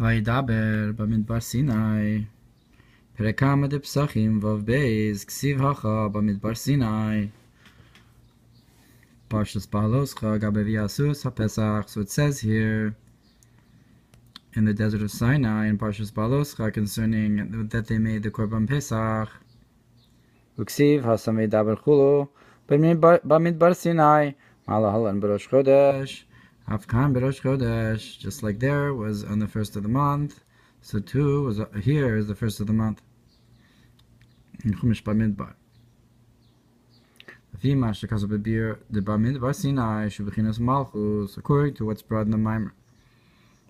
Vayedaber במדבר Sinai. פרק כמה דפסחים ובייז כסיב הכה במדבר Sinai. Parshas Bahaloscha Gabe Asus HaPesach. So it says here in the desert of Sinai in Parshas Bahaloscha concerning that they made the Korban Pesach. Uksiv Hasam Vayedaber Chulu Bamidbar Sinai Malahalan B'Rosh Chodesh Afkan B'Rosh Chodesh. Just like there was on the first of the month, so too was here is the first of the month in Chumash Bamidbar. The Bamidbar Sinai Shubechinas Malchus, according to what's brought in the Mamar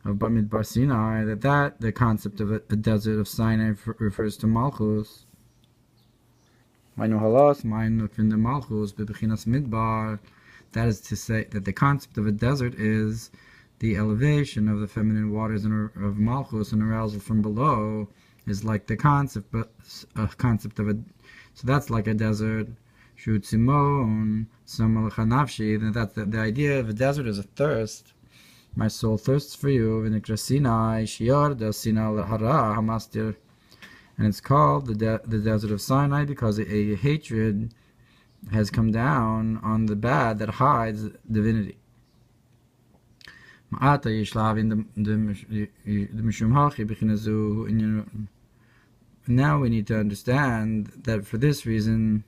of Bamidbar Sinai, that the concept of a desert of Sinai refers to Malchus. Mainu halas, mainu finda Malchus bebechinas Midbar. That is to say that the concept of a desert is the elevation of the feminine waters of Malchus and arousal from below is like the concept, but a concept of a. So that's like a desert. Shutzimon samalchanavshi. That's the idea of a desert is a thirst. My soul thirsts for you. V'nikra Sinai Shiur da Sinai hara hamastir. And it's called the desert of Sinai because a hatred has come down on the bad that hides divinity. Now we need to understand that for this reason,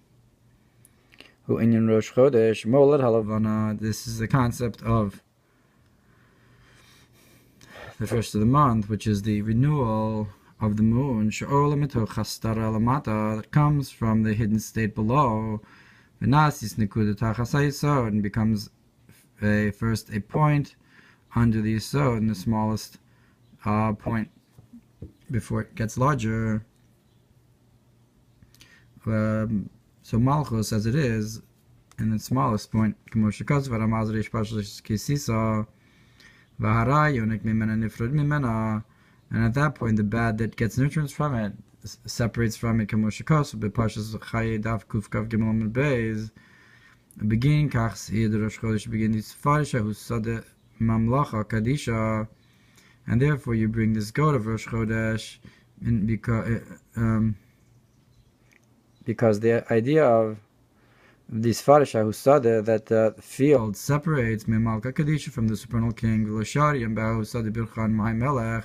this is the concept of the first of the month, which is the renewal of the moon, that comes from the hidden state below, and becomes first a point under the yesod, in the smallest point before it gets larger. So Malchus, as it is, in the smallest point, and at that point, the bad that gets nutrients from it separates from it. Parshas beginning kachs the Rosh Chodesh begins farisha who saw the mamlacha kadisha, and therefore you bring this goat of Rosh Chodesh because the idea of this farisha who saw that the field separates memalka kadisha from the supernal king, v'loshari and who saw the birchan my melech,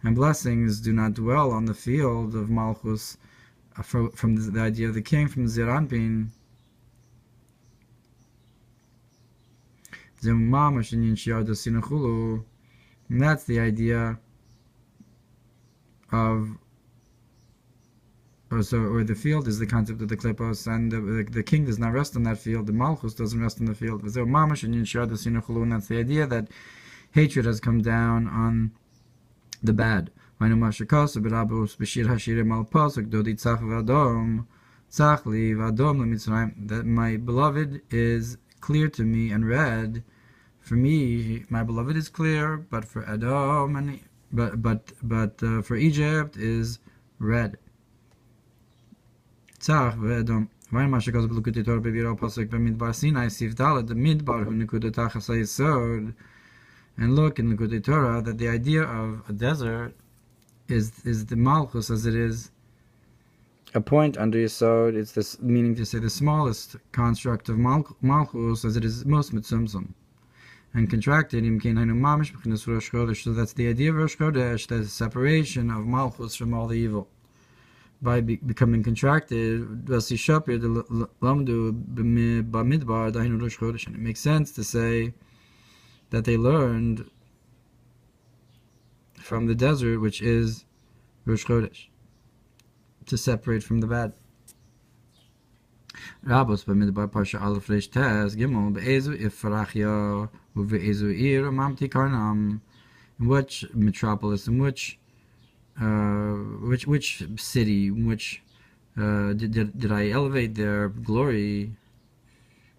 and blessings do not dwell on the field of malchus from the idea of the king from Ziranpin. And that's the idea of, or the field is the concept of the klippos, and the king does not rest on that field, the malchus doesn't rest on the field. And that's the idea that hatred has come down on the bad. That my beloved is clear to me and red. For me, my beloved is clear, but for Edom but for Egypt is red. Tzach ve'Edom. Vayin ma shekaz b'lukutei Torah b'viro pasuk b'midbar Sinai sif daled the midbar hu nekudat hachas hayesod. And look in Likutei Torah that the idea of a desert is the malchus, as it is a point under yesod. It's this meaning to say the smallest construct of malchus, as it is most mitzumzum and contracted. So that's the idea of Rosh Chodesh, that is separation of malchus from all the evil by becoming contracted. And it makes sense to say that they learned from the desert, which is Rosh Chodesh, to separate from the bad. Rabos Bamidbar Parsha Aleph Reish Tes Gimel Be'ezu Ifrachya Uve'ezu Ir Mamti Karnam. In which metropolis, in which city, in which did I elevate their glory?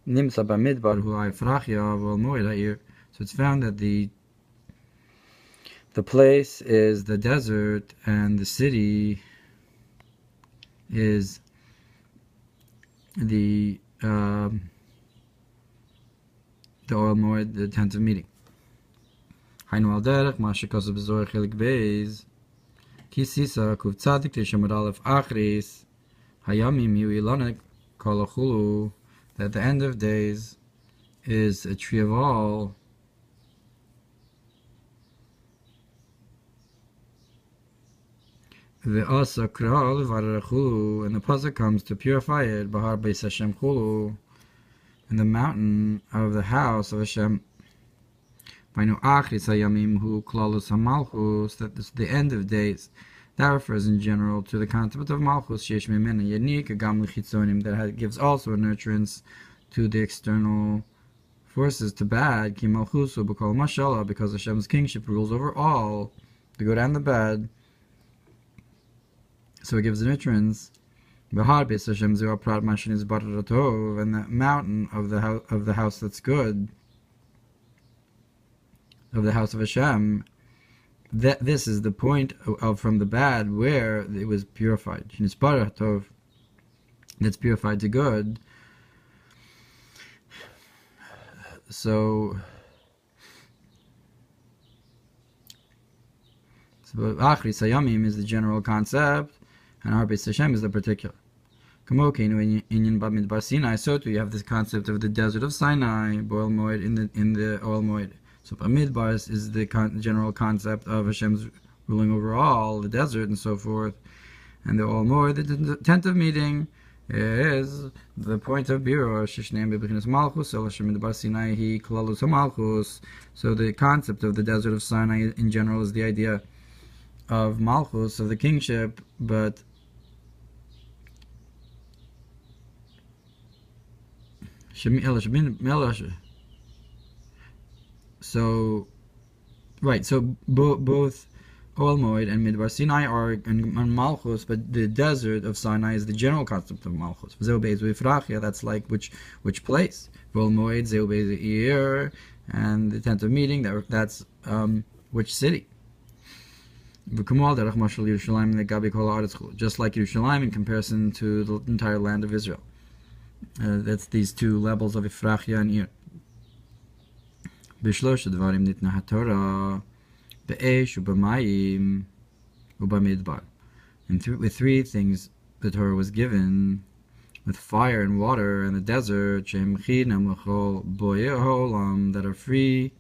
Nimsa Bamidbar Hu Ifrachya Vol Moed Ha'ir. So it's found that the place is the desert and the city is the oil moed, the tent of meeting. Hainu al derech ma shekosov b'zor chelik beis ki sisa kuv tzadik tishamad aleph achris hayamim yu ilonek kol achulu, that the end of days is a tree of all. Ve'asa kral v'arachulu, and the pasuk comes to purify it, bahar beis Hashem chulu, in the mountain of the house of Hashem. Vainu achris hayamim hu klalus hamalchus, that is the end of days. That refers in general to the concept of malchus, sheyesh mimena yanik agam lichitzonim, that gives also a nurturance to the external forces, to bad, ki malchusu b'kol mashallah, because Hashem's kingship rules over all, the good and the bad. So it gives the nurturance. B'har beis Hashem zu aprat mashin is baratov, and the mountain of the house that's good, of the house of Hashem. That this is the point of from the bad where it was purified. That's purified to good. So Achris Hayamim is the general concept, and Har Beis Hashem is the particular. Kamokeinu in Bamidbar Sinai, so too you have this concept of the desert of Sinai, Boil Moed in the Oil Moed. So Bamidbar is the general concept of Hashem's ruling over all, the desert and so forth. And the Oil Moed, the tent of meeting, is the point of Birur, Shishneim Bebechinas Malchus, El Hashem Midbar Sinai, He Klalus HaMalchus. So the concept of the desert of Sinai in general is the idea of Malchus, of the kingship, but so both Oel Moed and Midbar Sinai are on Malchus, but the desert of Sinai is the general concept of Malchus. That's like which place. Oel Moed, Zeubez and the tent of meeting, that's which city. Just like Yerushalayim in comparison to the entire land of Israel. That's these two levels of Ifrachia and Ir. B'shlosh dvarim nitna Hatorah, be'esh u'b'mayim u'bamidbar. And with three things the Torah was given, with fire and water and the desert, that are free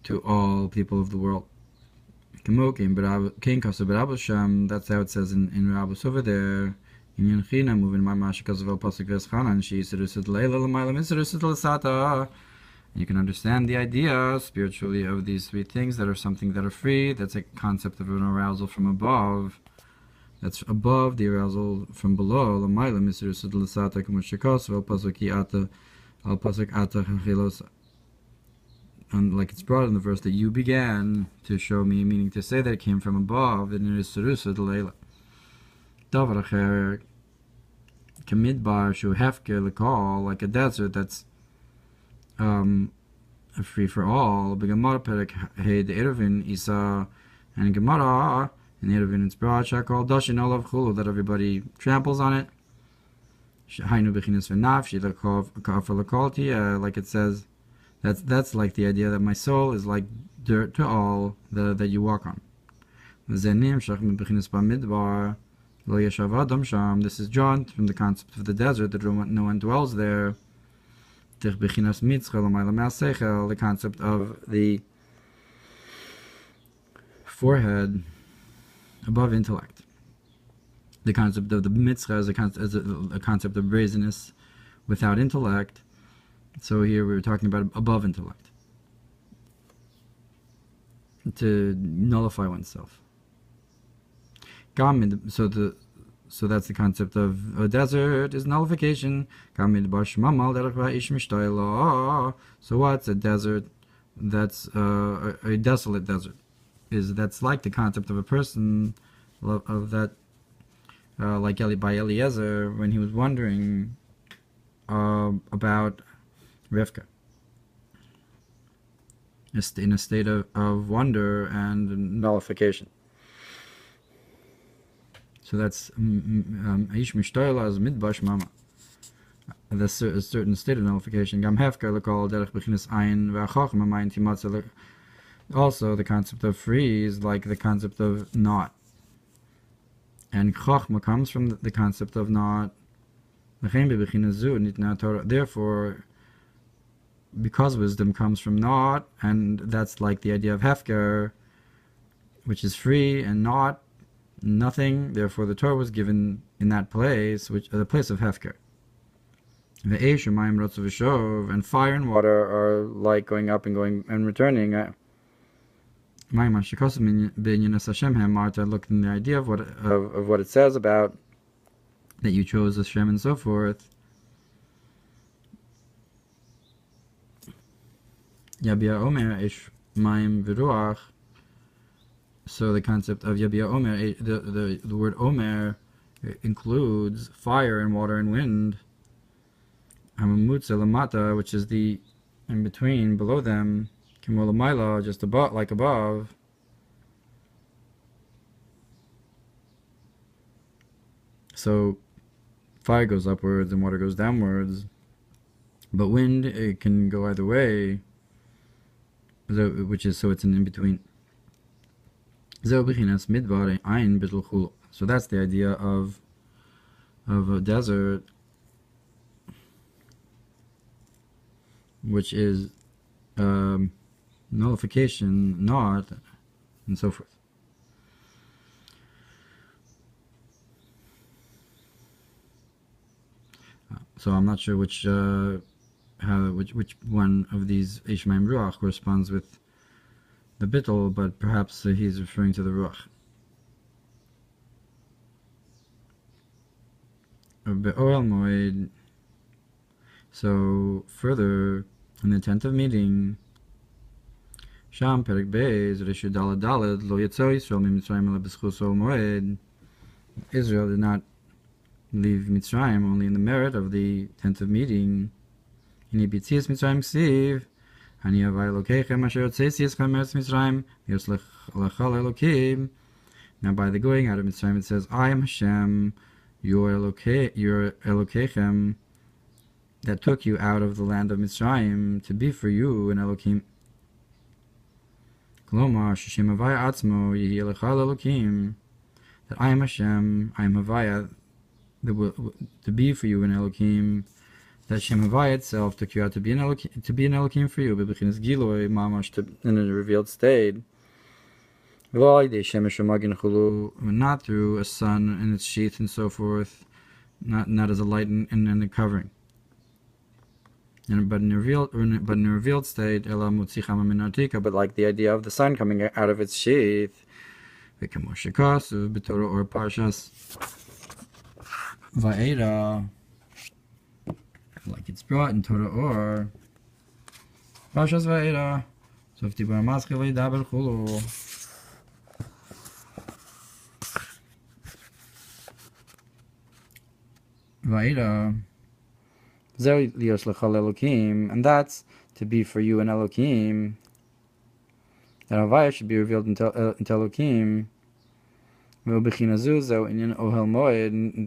to all people of the world. That's how it says in Rabbus over there. And you can understand the idea spiritually of these three things that are something that are free. That's a concept of an arousal from above. That's above the arousal from below. And like it's brought in the verse that you began to show me, meaning to say that it came from above, and it is Sarusa Delayla. Davar Acher Kamidbar Shu Hefke Lekal, like a desert that's free for all. Begamar Perek Hey the Erevin Isa and Gemara in the Erevin it's brought Shakal Dashin Olav Chulu, that everybody tramples on it. Hainu Bechinas Venafshi Lekov Kafar Lekalti, like it says. That's like the idea that my soul is like dirt to all that you walk on. This is drawn from the concept of the desert, that no one dwells there. The concept of the forehead above intellect. The concept of the mitzvah is a concept of brazenness without intellect. So here we're talking about above intellect, to nullify oneself. So that's the concept of a desert is nullification. So what's a desert? That's a desolate desert. That's like the concept of a person of that, like by Eliezer when he was wondering about Rivka, in a state of wonder and nullification. So that's Aish Mishtoyla as Midbash Mama. That's a certain state of nullification. Gam Hefka lekol derech bechinas ayin ve'achachim amayin timatza Also, the concept of free is like the concept of not. And Chochma comes from the concept of not. Therefore, because wisdom comes from not, and that's like the idea of Hefker, which is free and not, nothing, therefore the Torah was given in that place, which the place of Hefker. And fire and water are like going up and going and returning. I looked in the idea of what it says about that you chose Hashem and so forth. Yabia Omer ish Maim Viruach. So the concept of Yabia Omer, the word Omer includes fire and water and wind. Hamamutza Lamata, which is the in between, below them. Kimolamaila, just above, like above. So fire goes upwards and water goes downwards, but wind, it can go either way. Which is, so it's an in between. So that's the idea of a desert, which is nullification, not, and so forth. So I'm not sure which one of these Ishmaim Ruach corresponds with the Bittul, but perhaps he's referring to the Ruach. Be'oel Moed. So further, in the 10th of meeting, Sham Perek Beis Reshu Dalad Dalad Lo Yetzo Yisrael Mitzrayim Ela B'Schus Ol Moed. Israel did not leave Mitzrayim only in the merit of the 10th of meeting. Ini B'tzias Mitzrayim Ksiv Ani Havai Elokeichem Asher Yotzei Eschem Eretz Mitzrayim Yos Lechal Elokim. Now by the going out of Mitzrayim it says, I am Hashem, your Elokeichem, that took you out of the land of Mitzrayim to be for you an Elokim. Klomar Sheshem Havaya Atzmo Yehi Elechal Elokim, that I am Hashem, I am Havaya, to be for you an Elokim, that Shem Havaya itself took you out to be an Elokim for you, Bebechinas Giloi Mamash, in a revealed state. Not through a sun and its sheath and so forth, not as a light and a covering. But in a revealed state, but like the idea of the sun coming out of its sheath, or Parshas Vayedaber, like it's brought in Torah or Parshas Vayedaber. So if the Vayedaber Chulu. Vayedaber, and that's to be for you an Elokim. That Havaya should be revealed into Elokim.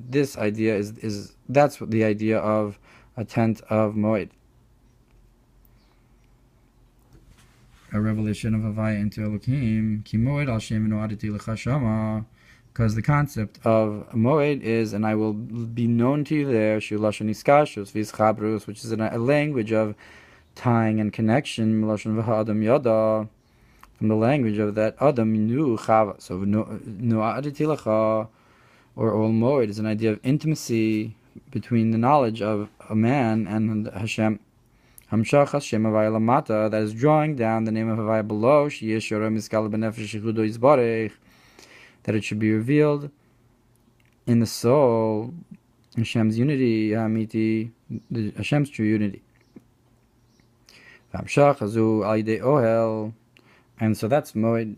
This idea is that's what the idea of a tent of Moed, a revelation of Havaya into Elokim. Ki Moed al Shem v'noaditi lecha shama. Because the concept of Moed is, and I will be known to you there, which is a language of tying and connection, from the language of that Adam knew Chava. So or Ol Moed is an idea of intimacy between the knowledge of a man and Hashem. Hamshach Hashem Havaya Lamata, that is drawing down the name of Havaya below, that it should be revealed in the soul, Hashem's unity, Hamiti, Hashem's true unity. And so that's Moed.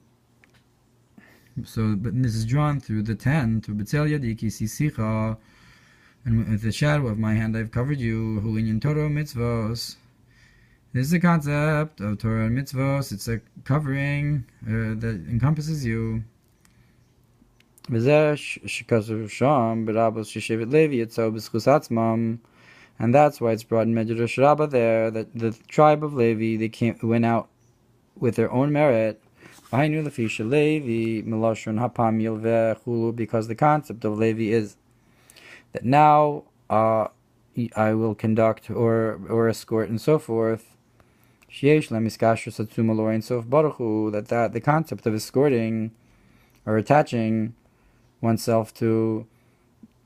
So, but this is drawn through the 10, through B'tzel Yadiki Sisicha, and with the shadow of my hand I've covered you, Hulin Torah Mitzvos. This is the concept of Torah and Mitzvos. It's a covering that encompasses you. And that's why it's brought in Medrash Rabbah there, that the tribe of Levi, went out with their own merit. Because the concept of Levi is that now I will conduct or escort and so forth. That the concept of escorting or attaching oneself to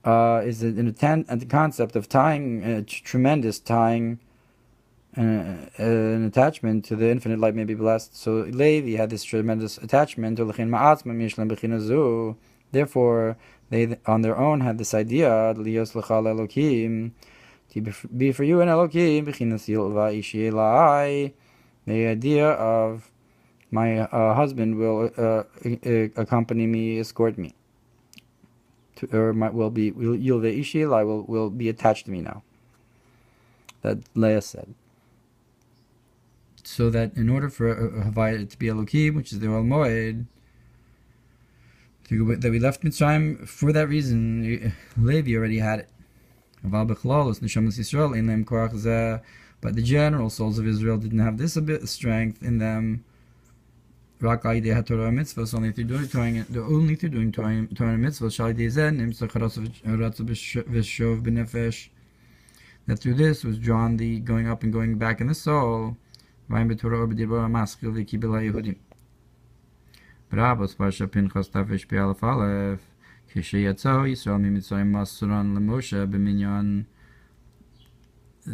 is a concept of tying, tremendous tying, an attachment to the infinite light may be blessed. So Levi had this tremendous attachment. Therefore, they on their own had this idea to be for you an Elohim. The idea of my husband will accompany me, escort me, will be attached to me now. That Leah said. So that in order for Havaya to be Elohim, which is the Ol Moed, that we left Mitzrayim for that reason, Levi already had it. But the general souls of Israel didn't have this strength in them. Hatorah mitzvahs, only through doing Torah mitzvahs, that through this was drawn the going up and going back in the soul. Brabos Parsha Pinchas Tafish Be'alef Aleph Kishayatzau Yisrael Mimitzrayim Masuran Lemoshe B'minyan.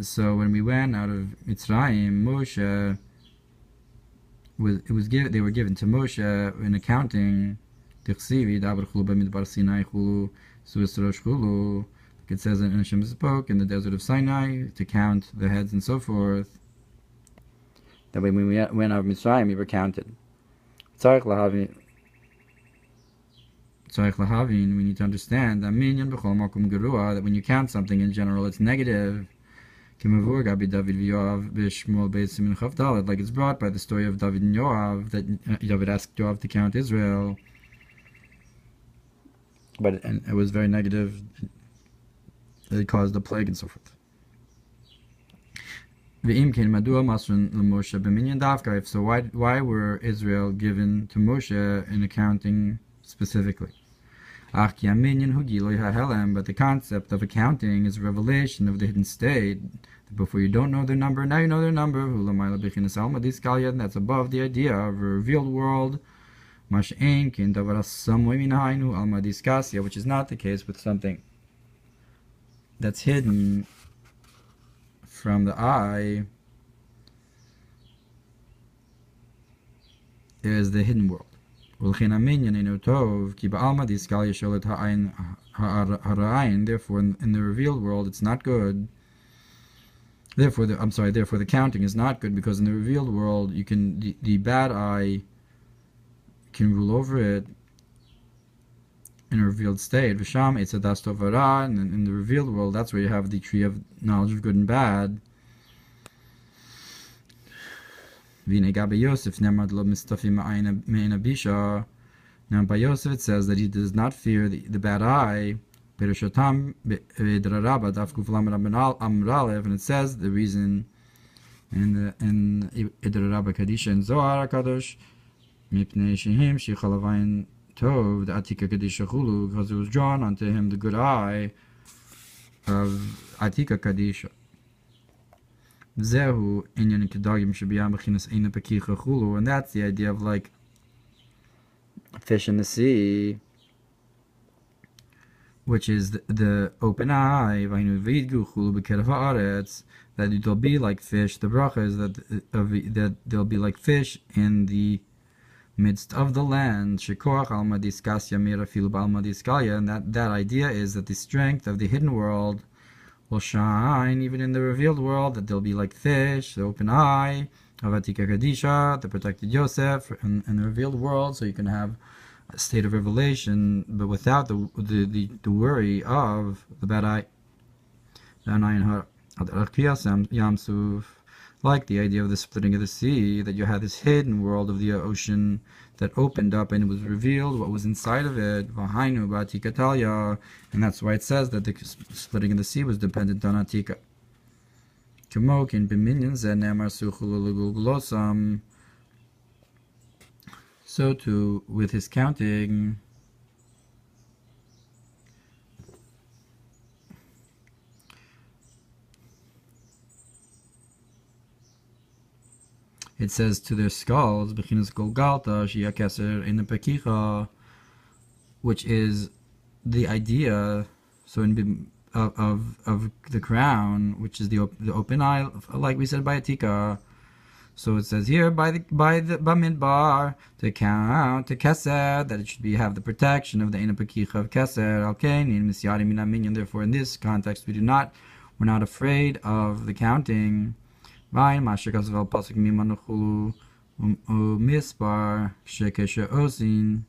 So when we went out of Mitzrayim, Moshe they were given to Moshe in accounting. Tichsivi Dabar Chulu Bamidbar Sinai Chulu Suisrosh Chulu. It says in Hashem spoke in the desert of Sinai to count the heads and so forth. That way, when we went out of Mitzrayim, we were counted. We need to understand that when you count something in general, it's negative. Like it's brought by the story of David and Yoav, that David asked Yoav to count Israel. But it was very negative. It caused a plague and so forth. If so, why were Israel given to Moshe in accounting specifically? But the concept of accounting is a revelation of the hidden state. Before you don't know their number, now you know their number. That's above the idea of a revealed world, which is not the case with something that's hidden from the eye, is the hidden world. Therefore, in the revealed world, it's not good. Therefore, the counting is not good, because in the revealed world, the bad eye can rule over it in a revealed state. V'sham etzadas tov hara, and in the revealed world, that's where you have the tree of knowledge of good and bad. Yosef now by Yosef it says that he does not fear the bad eye. And it says the reason in Idra Rabba Kadisha and Zohar HaKadosh, Tov, the Atika Kadisha Chulu, because it was drawn unto him the good eye of Atika Kadisha. Zehu inyan kedagim shebiyam b'chinas eina pekicha chulu, and that's the idea of like fish in the sea, which is the open eye. V'hinu v'yidgu chulu b'kerev haaretz, that it'll be like fish. The bracha is that they'll be like fish in the midst of the land. Shekoach alma diskasya mira filu b'alma diskalya, and that idea is that the strength of the hidden world will shine even in the revealed world, that they'll be like fish, the open eye of Atika Kadisha, the protected Yosef, in the revealed world, so you can have a state of revelation, but without the worry of the bad eye. Like the idea of the splitting of the sea, that you had this hidden world of the ocean that opened up and it was revealed what was inside of it. And that's why it says that the splitting of the sea was dependent on Atika. so too with his counting. It says to their skulls, Bechinas Golgalta, Shia Keser in the Pekicha, which is the idea. So of the crown, which is the open eye, like we said by Atika. So it says here by the Bamidbar to count to Keser that it should have the protection of the Eina Pekicha of Keser Alkein Misyari Mina Minyan. Therefore, in this context, we're not afraid of the counting. Vayin Mashikas Vel Pasuk Mimanuchulu Misbar Shekesha Osin.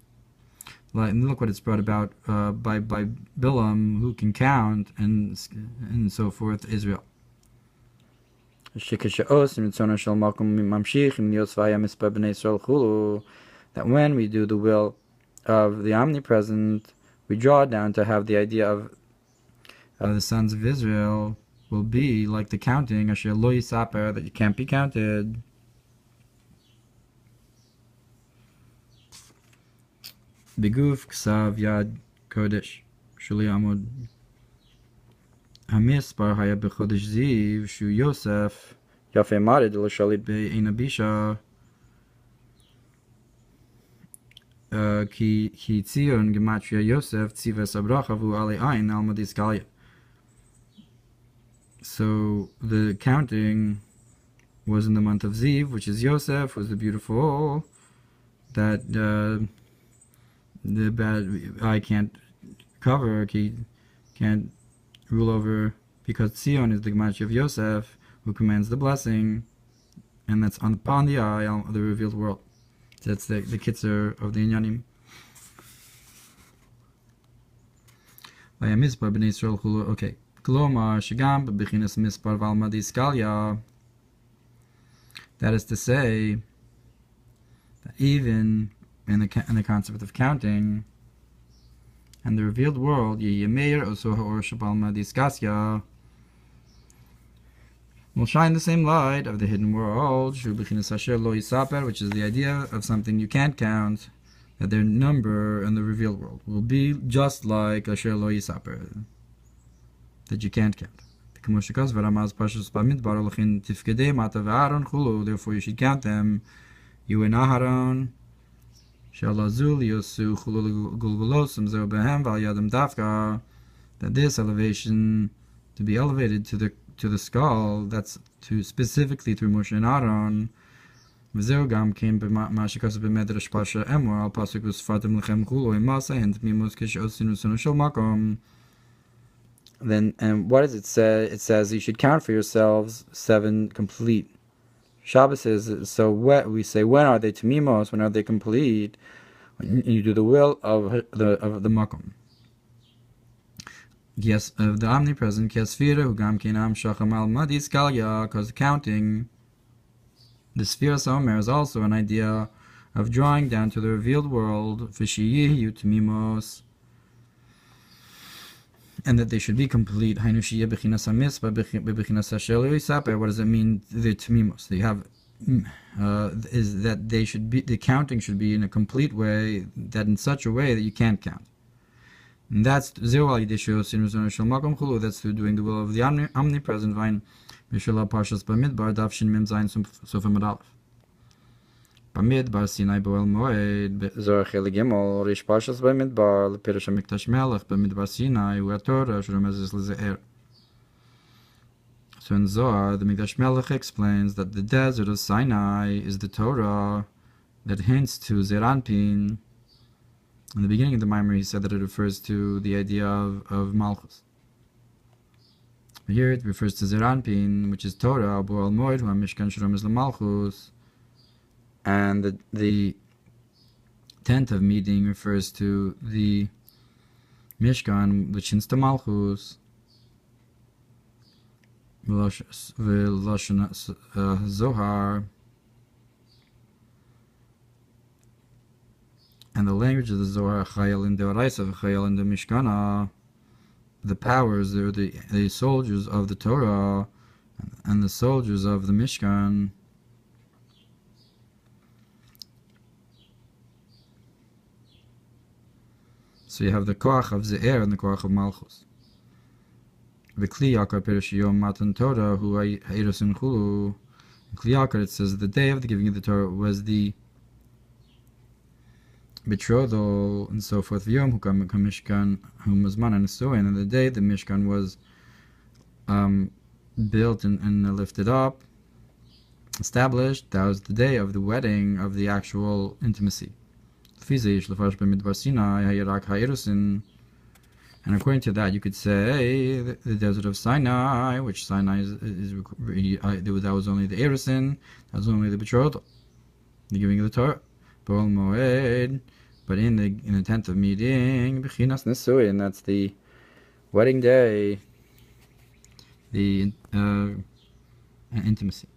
And look what it's brought about by Bilam, who can count, and so forth, Israel. That when we do the will of the Omnipresent, we draw down to have the idea of the sons of Israel will be like the counting, Asher lo yisaper, that you can't be counted. Beguf Ksav Yad Kodesh Shuli Amud Hamisbar Haya Bechodesh Ziv Shu Yosef Yafe Marid L'Shalit Be'eina Bisha Ki Tzion Gematria Yosef Tzives Abracha Vu Ale Ein Almadis Galia. So the counting was in the month of Ziv, which is Yosef, was the beautiful that the bad eye can't cover, can't rule over, because Tzion is the Gematria of Yosef, who commands the blessing, and that's upon the eye of the revealed world. That's the Kitzer of the Inyanim. Okay. Klomar Shigam Bechinas Mispar Valmadis Galia. That is to say, that even in the concept of counting and the revealed world, Yemeir Oso Ha'or Shabalmadis Gasya will shine the same light of the hidden world, Shu Bechinas Asher Lo Yisaper, which is the idea of something you can't count, that their number in the revealed world will be just like Asher Lo Yisaper, that you can't count. Therefore you should count them, you and Aharon, that this elevation, to be elevated to the skull, that's to specifically through Moshe and Aaron. Came b'medrash Parsha Emor al pasuk v'sfartem lechem chulo imasa and mimos k'she'osinu sonu shel makom. Then, and what does it say? It says you should count for yourselves 7 complete. Shabbos says, so we say, when are they tamimos? When are they complete? When you do the will of the makom. Yes, of the omnipresent, because counting, the sphere Omer is also an idea of drawing down to the revealed world, and that they should be complete. What does it mean, the tmimos? They have is that they should be, the counting should be in a complete way, that in such a way that you can't count. And that's that's through doing the will of the omnipresent vine. Parshas Bamidbar Davshin Mem Zayin Sof Amud Bamidbar Sinai Boel Moed Zohar Chelik Gimel Rish Parshas Bamidbar L'Pirush HaMikdash Melech Bamidbar Sinai Hatorah Sh'Romezes L'Ze'er. So in Zohar, the Mikdash Melech explains that the desert of Sinai is the Torah that hints to Zeranpin. In the beginning of the Mamar, he said that it refers to the idea of Malchus. Here it refers to Zeranpin, which is Torah, Abu al-Moed, who Mishkan Shrom is Malchus. And the tent of meeting refers to the Mishkan, which hints to Malchus. Zohar. And the language of the Zohar, Chayil in the Oraisa, Chayil in the Mishkana, the powers, they're the soldiers of the Torah and the soldiers of the Mishkan. So you have the koach of ze'er and the koach of malchus. V'kli yakar perush yom matan Torah hu ha'erusin chulu. In Kli Yakar it says the day of the giving of the Torah was the betrothal and so forth. V'yom hukam mishkan humazman and and the day the mishkan was built and lifted up, established, that was the day of the wedding, of the actual intimacy. And according to that, you could say the desert of Sinai, which Sinai that was only the Erusin, that was only the betrothal, the giving of the Torah. But in the tent of meeting, and that's the wedding day, the intimacy.